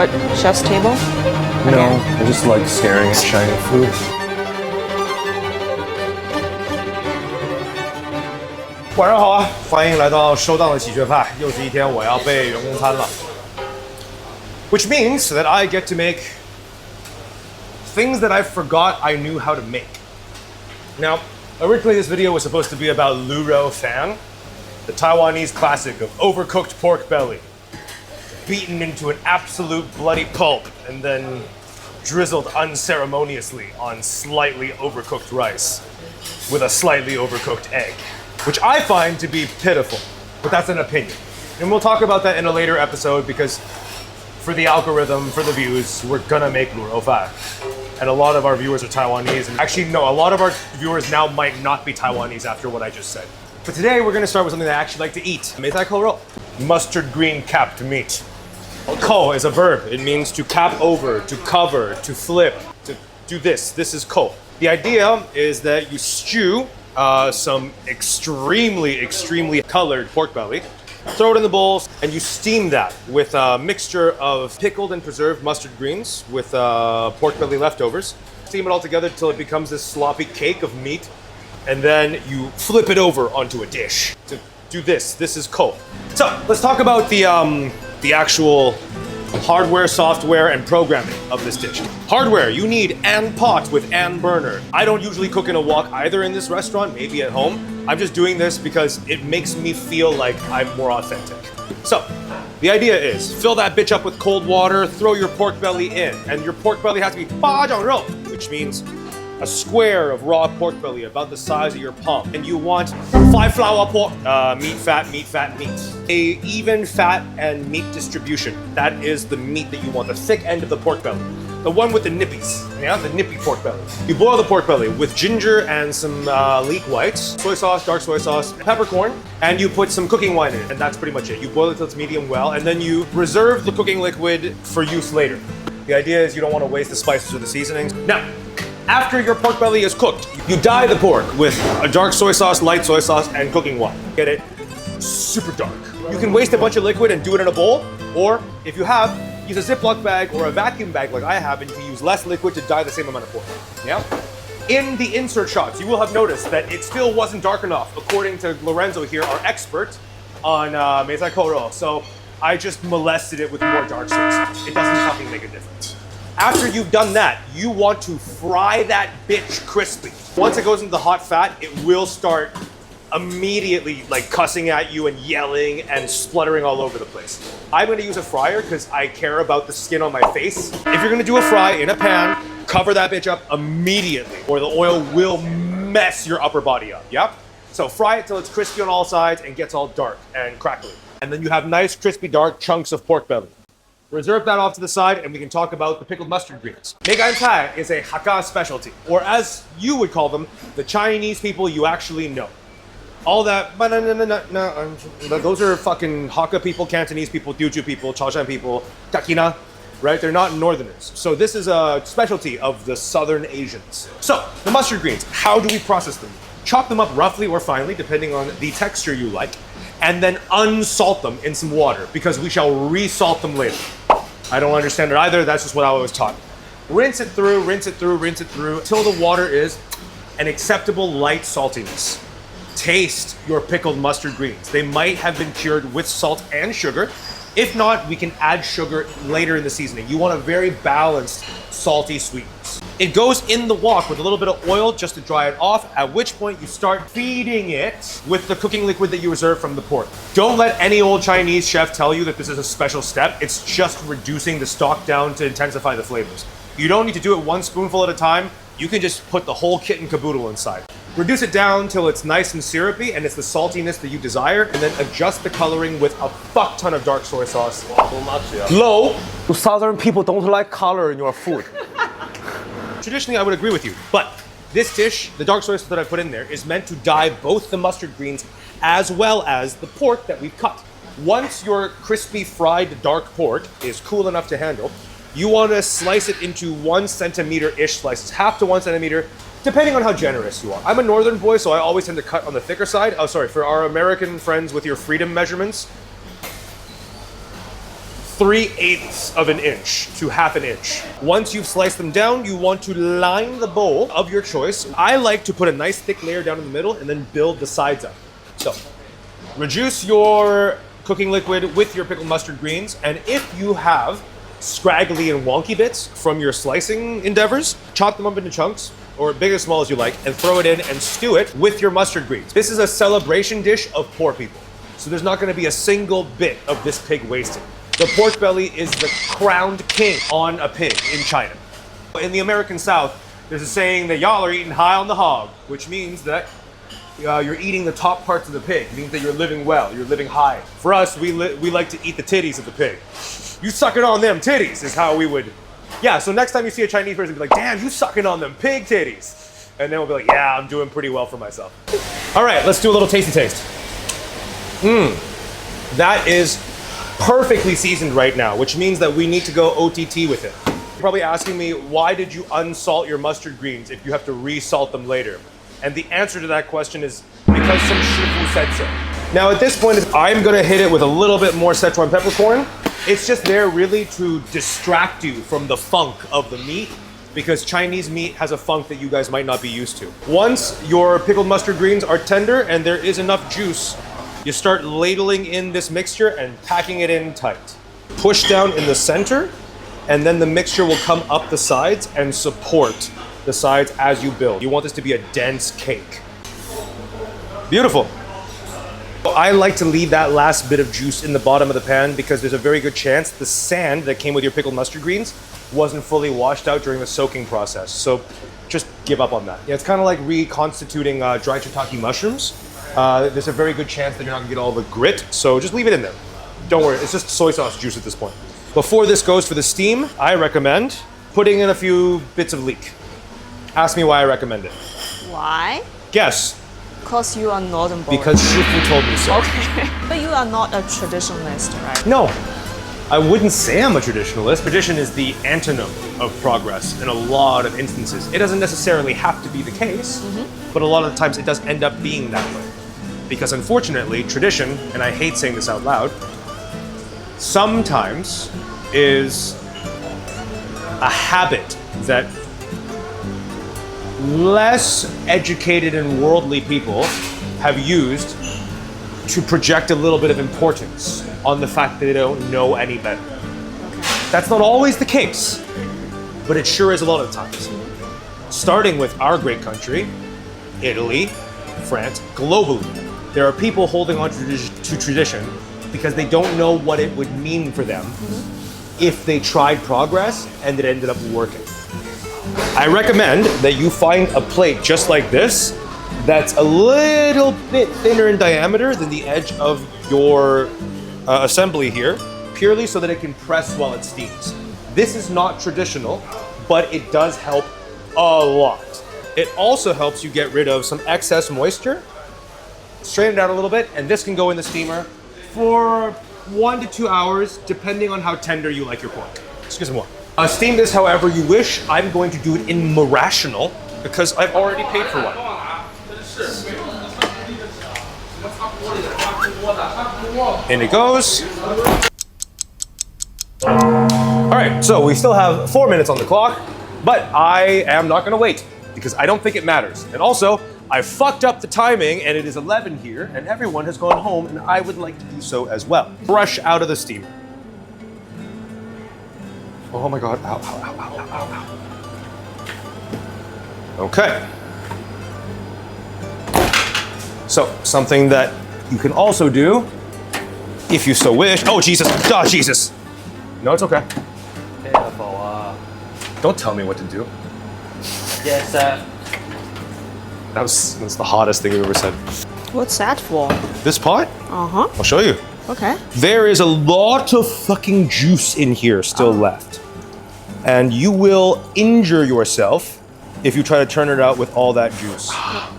at chef's table? No, I just like staring at shiny food. 晚上好啊，欢迎来到收档的喜鹊派，又是一天我要备员工餐了。Which means that I get to make things that I forgot I knew how to make. Now, originally this video was supposed to be about Lu Rou Fan, the Taiwanese classic of overcooked pork belly, beaten into an absolute bloody pulp and then drizzled unceremoniously on slightly overcooked rice with a slightly overcooked egg, which I find to be pitiful, but that's an opinion. And we'll talk about that in a later episode because for the algorithm, for the views, we're gonna make Lu Rou Fan. And a lot of our viewers are Taiwanese, and actually no, a lot of our viewers now might not be Taiwanese after what I just said. But today we're gonna start with something that I actually like to eat.梅菜扣肉, mustard green capped meat. Ko is a verb. It means to cap over, to cover, to flip, to do this. This is ko. The idea is that you stew some extremely colored pork belly, throw it in the bowls, and you steam that with a mixture of pickled and preserved mustard greens with pork belly leftovers. Steam it all together until it becomes this sloppy cake of meat, and then you flip it over onto a dish. To do this. This is ko. So let's talk about the actual hardware, software, and programming of this dish. Hardware, you need an pot with an burner. I don't usually cook in a wok either in this restaurant, maybe at home. I'm just doing this because it makes me feel like I'm more authentic. So, the idea is, fill that bitch up with cold water, throw your pork belly in, and your pork belly has to be 八掌肉, which means a square of raw pork belly about the size of your palm. And you want 5 flour pork, meat, fat, meat. A even fat and meat distribution. That is the meat that you want, the thick end of the pork belly. The one with the nippies, yeah, the nippy pork belly. You boil the pork belly with ginger and some leek whites, soy sauce, dark soy sauce, peppercorn, and you put some cooking wine in it, and that's pretty much it. You boil it till it's medium well, and then you reserve the cooking liquid for use later. The idea is you don't want to waste the spices or the seasonings. Now, after your pork belly is cooked, you dye the pork with a dark soy sauce, light soy sauce, and cooking wine. Get it super dark. You can waste a bunch of liquid and do it in a bowl, or if you have, use a Ziploc bag or a vacuum bag like I have, and you can use less liquid to dye the same amount of pork. Yeah? In the insert shots, you will have noticed that it still wasn't dark enough, according to Lorenzo here, our expert on梅菜扣肉. So I just molested it with more dark soy sauce. It doesn't fucking make a difference. After you've done that, you want to fry that bitch crispy. Once it goes into the hot fat, it will start immediately like cussing at you and yelling and spluttering all over the place. I'm gonna use a fryer because I care about the skin on my face. If you're gonna do a fry in a pan, cover that bitch up immediately or the oil will mess your upper body up, yeah? So fry it till it's crispy on all sides and gets all dark and crackly. And then you have nice crispy dark chunks of pork belly. Reserve that off to the side and we can talk about the pickled mustard greens. Megan Cai is a Hakka specialty, or as you would call them, the Chinese people you actually know. All that, those are fucking Hakka people, Cantonese people, Teochew people, Chaoshan people, Takina, right? They're not northerners. So this is a specialty of the southern Asians. So the mustard greens, how do we process them? Chop them up roughly or finely, depending on the texture you like, and then unsalt them in some water because we shall resalt them later. I don't understand it either. That's just what I was taught. Rinse it through until the water is an acceptable light saltiness. Taste your pickled mustard greens. They might have been cured with salt and sugar. If not, we can add sugar later in the seasoning. You want a very balanced, salty sweetness. It goes in the wok with a little bit of oil just to dry it off, at which point you start feeding it with the cooking liquid that you reserve from the pork. Don't let any old Chinese chef tell you that this is a special step. It's just reducing the stock down to intensify the flavors. You don't need to do it one spoonful at a time. You can just put the whole kit and caboodle inside. Reduce it down till it's nice and syrupy and it's the saltiness that you desire, and then adjust the coloring with a fuck ton of dark soy sauce. Too much, yeah. Low. Southern people don't like color in your food. Traditionally, I would agree with you, but this dish, the dark soy sauce that I put in there, is meant to dye both the mustard greens as well as the pork that we've cut. Once your crispy fried dark pork is cool enough to handle, you want to slice it into 1 centimeter-ish slices, half to 1 centimeter, depending on how generous you are. I'm a northern boy, so I always tend to cut on the thicker side. Oh, sorry, for our American friends with your freedom measurements, 3/8 of an inch to half an inch. Once you've sliced them down, you want to line the bowl of your choice. I like to put a nice thick layer down in the middle and then build the sides up. So, reduce your cooking liquid with your pickled mustard greens, and if you have scraggly and wonky bits from your slicing endeavors, chop them up into chunks, or big or small as you like, and throw it in and stew it with your mustard greens. This is a celebration dish of poor people. So there's not gonna be a single bit of this pig wasted. The pork belly is the crowned king on a pig in China. In the American South, there's a saying that y'all are eating high on the hog, which means that you're eating the top parts of the pig. It means that you're living well, you're living high. For us, we like to eat the titties of the pig. You sucking on them titties is how we would. Yeah, so next time you see a Chinese person, be like, damn, you sucking on them pig titties. And then we'll be like, yeah, I'm doing pretty well for myself. All right, let's do a little tasty taste. That is perfectly seasoned right now, which means that we need to go OTT with it. You're probably asking me, why did you unsalt your mustard greens if you have to resalt them later? And the answer to that question is because some shifu said so. Now at this point, I'm gonna hit it with a little bit more Szechuan peppercorn. It's just there really to distract you from the funk of the meat, because Chinese meat has a funk that you guys might not be used to. Once your pickled mustard greens are tender and there is enough juice, you start ladling in this mixture and packing it in tight. Push down in the center, and then the mixture will come up the sides and support the sides as you build. You want this to be a dense cake. Beautiful. I like to leave that last bit of juice in the bottom of the pan because there's a very good chance the sand that came with your pickled mustard greens wasn't fully washed out during the soaking process. So just give up on that. Yeah, it's kind of like reconstituting dry shiitake mushrooms. There's a very good chance that you're not gonna get all the grit, so just leave it in there. Don't worry, it's just soy sauce juice at this point. Before this goes for the steam, I recommend putting in a few bits of leek. Ask me why I recommend it. Why? Guess. Because you are northern boy. Because Shifu told me so. Okay. But you are not a traditionalist, right? No, I wouldn't say I'm a traditionalist. Tradition is the antonym of progress in a lot of instances. It doesn't necessarily have to be the case, but a lot of the times it does end up being that way. Because unfortunately, tradition, and I hate saying this out loud, sometimes is a habit that less educated and worldly people have used to project a little bit of importance on the fact that they don't know any better. That's not always the case, but it sure is a lot of times. Starting with our great country, Italy, France, globally, there are people holding on to tradition because they don't know what it would mean for them if they tried progress and it ended up working. I recommend that you find a plate just like this that's a little bit thinner in diameter than the edge of your assembly here, purely so that it can press while it steams. This is not traditional, but it does help a lot. It also helps you get rid of some excess moisture, straighten it out a little bit, and this can go in the steamer for 1 to 2 hours, depending on how tender you like your pork. Excuse-moi. Steam this however you wish. I'm going to do it in Marational because I've already paid for one. In it goes. All right, so we still have 4 minutes on the clock, but I am not gonna wait because I don't think it matters. And also, I fucked up the timing and it is 11 here and everyone has gone home and I would like to do so as well. Brush out of the steamer. Oh my God, ow, ow, ow, ow, ow, ow. Okay. So, something that you can also do, if you so wish. Oh, Jesus, oh, Jesus. No, it's okay. Don't tell me what to do. Yes, sir. That's the hottest thing we've ever said. What's that for? This pot? Uh-huh. I'll show you. Okay. There is a lot of fucking juice in here still left. And you will injure yourself if you try to turn it out with all that juice. Ow,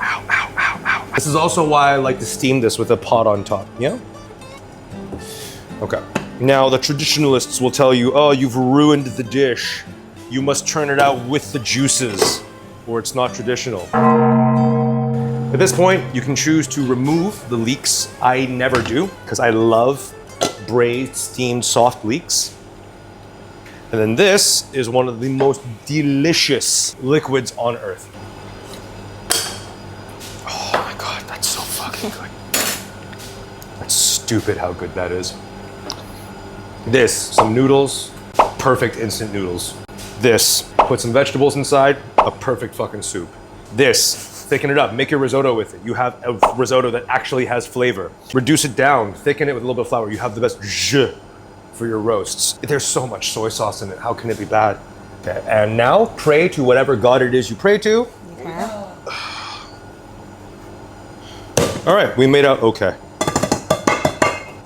ow, ow, ow. This is also why I like to steam this with a pot on top, yeah? Okay. Now the traditionalists will tell you, oh, you've ruined the dish. You must turn it out with the juices, or it's not traditional. At this point, you can choose to remove the leeks. I never do, because I love braised, steamed, soft leeks. And then this is one of the most delicious liquids on earth. Oh my God, that's so fucking good. That's stupid how good that is. This, some noodles, perfect instant noodles. This, put some vegetables inside, a perfect fucking soup. This, thicken it up, make your risotto with it. You have a risotto that actually has flavor. Reduce it down, thicken it with a little bit of flour. You have the best zh for your roasts. There's so much soy sauce in it. How can it be bad? Okay, and now pray to whatever God it is you pray to. Okay. All right, we made out okay.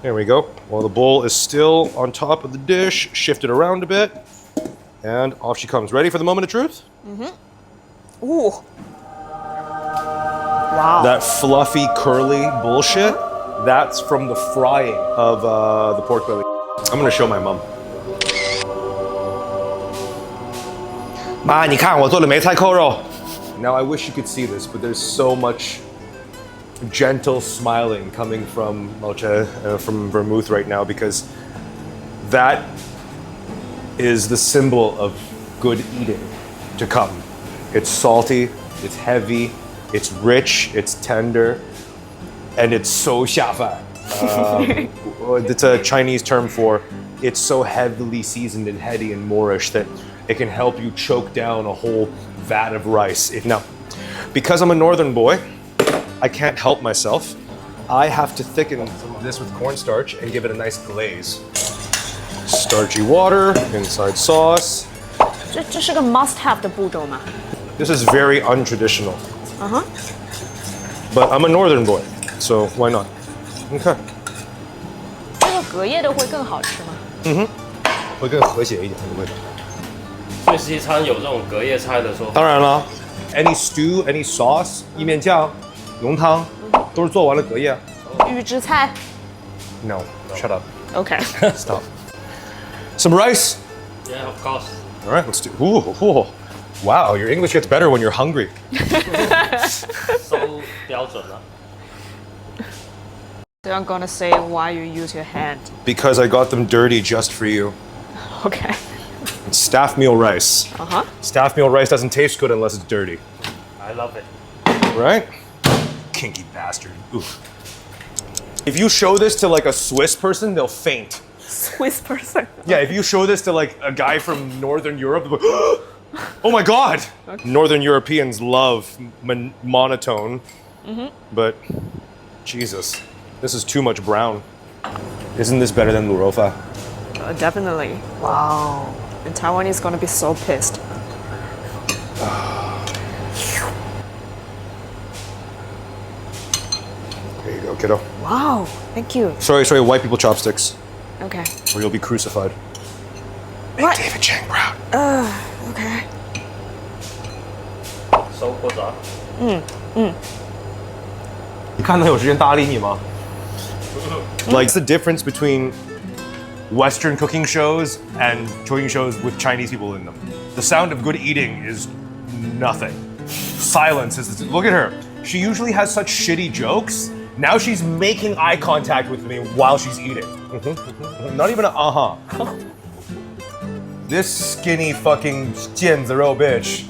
There we go. While the bowl is still on top of the dish, shift it around a bit, and off she comes. Ready for the moment of truth? Ooh. Wow. That fluffy, curly bullshit, that's from the frying of the pork belly. I'm gonna show my mom. 妈，你看我做的梅菜扣肉. Now I wish you could see this, but there's so much gentle smiling coming from Mocha, from Vermouth right now, because that is the symbol of good eating to come. It's salty, it's heavy, it's rich, it's tender, and it's so 下饭. It's a Chinese term for it's so heavily seasoned and heady and Moorish that it can help you choke down a whole vat of rice. Now, because I'm a northern boy, I can't help myself. I have to thicken this with cornstarch and give it a nice glaze. Starchy water, inside sauce. 这是个 must have 的步骤吗？ This is very untraditional. Uh-huh. But I'm a northern boy, so why not? Okay. 这个隔夜的会更好吃吗？会更和谐一点的味道。所以西餐有这种隔夜菜的说法。当然了 ，any stew, any sauce, 意面酱、浓汤，都是做完了隔夜。预制菜。No, shut up. Okay. Stop. Some rice. Yeah, of course. All right, let's do. Ooh. Wow, your English gets better when you're hungry. 收标准了。 So I'm gonna say why you use your hand. Because I got them dirty just for you. Okay. It's staff meal rice. Uh-huh. Staff meal rice doesn't taste good unless it's dirty. I love it. Right? Kinky bastard. Ooh. If you show this to like a Swiss person, they'll faint. Swiss person. Yeah, if you show this to like a guy from Northern Europe, they'll go, oh my God. Okay. Northern Europeans love monotone, but Jesus, this is too much brown. Isn't this better than Lurofa? Definitely. Wow. And Taiwan is gonna be so pissed. There you go, kiddo. Wow. Thank you. Sorry, white people chopsticks, Okay. or you'll be crucified. Make What? David Chang proud. Okay. 收锅子啊。你看他有时间搭理你吗? Like, it's the difference between Western cooking shows and cooking shows with Chinese people in them. The sound of good eating is nothing. Silence is. Look at her. She usually has such shitty jokes. Now she's making eye contact with me while she's eating. Not even a This skinny fucking 腱子肉 bitch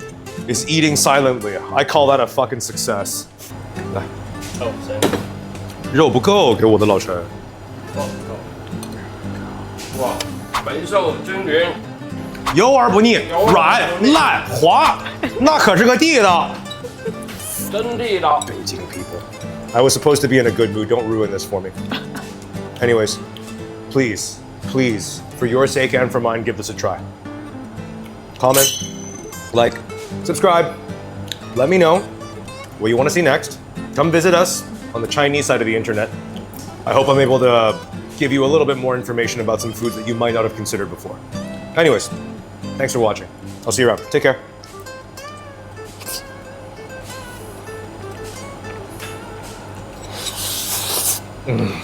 is eating silently. I call that a fucking success. 来，哦，行。肉不够，给我的老陈。够。哇，肥瘦均匀。油而不腻，软烂滑，那可是个地道。真地道。 Beijing people. I was supposed to be in a good mood. Don't ruin this for me. Anyways, please, for your sake and for mine, give this a try. Comment, like, subscribe. Let me know what you want to see next. Come visit us on the Chinese side of the internet. I hope I'm able to give you a little bit more information about some foods that you might not have considered before. Anyways, thanks for watching. I'll see you around. Take care. Mm.